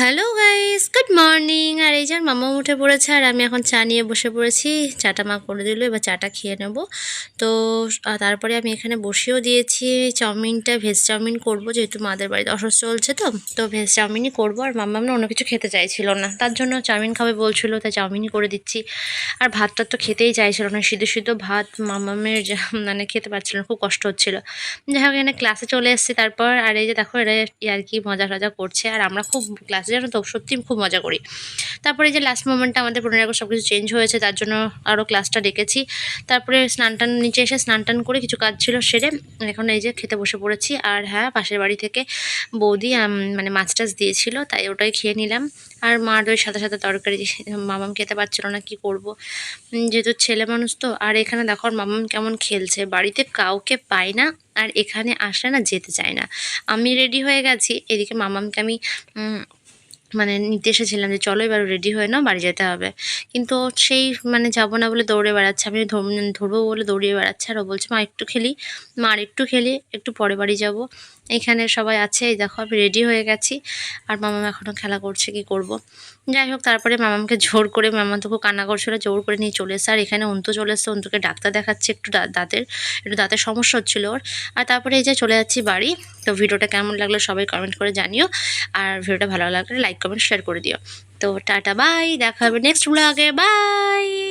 Hello guys, good morning. আর এই যে মামা উঠে পড়েছে আর আমি এখন চা নিয়ে বসে পড়েছি। চাটা মা করে দিল, এবার চাটা খেয়ে নেব। তো তারপরে আমি এখানে বসেও দিয়েছি চাউমিনটা, ভেজ চাউমিন করব, যেহেতু মাদের বাড়িতে অসুস্থ চলছে। তো ভেজ চাউমিনই করবো। আর মাম্মা অন্য কিছু খেতে চাইছিল না, তার জন্য চাউমিন খাবে বলছিল, তাই চাউমিনই করে দিচ্ছি। আর ভাতটা তো খেতেই চাইছিল না, সিদ্ধ সিদ্ধ ভাত মাম্মামের মানে খেতে পারছিল না, খুব কষ্ট হচ্ছিল। যাই হোক, এখানে ক্লাসে চলে এসেছি তারপর। আর এই যে দেখো, এরা আর কি মজা টজা করছে, আর আমরা খুব ক্লাসে জানো তো সত্যি খুব মজা করি। তারপরে এই যে লাস্ট মোমেন্টটা আমাদের 15 আগস্ট সব কিছু চেঞ্জ হয়েছে, তার জন্য আরও ক্লাসটা ডেকেছি। তারপরে স্নান টান, নিচে এসে স্নান টান করে কিছু কাজ ছিল সেরে এখন এই যে খেতে বসে পড়েছি। আর হ্যাঁ, পাশের বাড়ি থেকে বৌদি মানে মাছ টাছ দিয়েছিল, তাই ওটাই খেয়ে নিলাম। আর মার ওই সাথে সাথে তরকারি, মামাম খেতে পারছিল না, কি করব, যেহেতু ছেলে মানুষ তো। আর এখানে দেখো আর মামাম কেমন খেলছে, বাড়িতে কাউকে পায় না, আর এখানে আসলে না যেতে চায় না। আমি রেডি হয়ে গেছি, এদিকে মামামকে আমি মানে নিতে এসেছিলাম যে চলো এবার রেডি হয়ে নাও, বাড়ি যেতে হবে। কিন্তু সেই মানে যাবো না বলে দৌড়ে বেড়াচ্ছে, আমি ধরবো বলে দৌড়িয়ে বেড়াচ্ছে। আর ও বলছে মা একটু খেলি, মা আর একটু খেলি, একটু পরে বাড়ি যাব। এখানে সবাই আছে, এই দেখো আমি রেডি হয়ে গেছি। আর মামাম এখনও খেলা করছে, কি করব। যাই হোক, তারপরে মামামকে জোর করে, মামা তো খুব কান্না করছিল, জোর করে নিয়ে চলে এসে। আর এখানে অন্তু চলে এসছে, অন্তুকে ডাক্তার দেখাচ্ছে, একটু দাঁতের সমস্যা হচ্ছিল ওর। আর তারপরে এই যে চলে যাচ্ছি বাড়ি। তো ভিডিওটা কেমন লাগলো সবাই কমেন্ট করে জানিও। আর ভিডিওটা ভালো লাগলে লাইক কমেন্ট শেয়ার করে দিও। তো টাটা, বাই, দেখা হবে নেক্সট ব্লগে, বাই।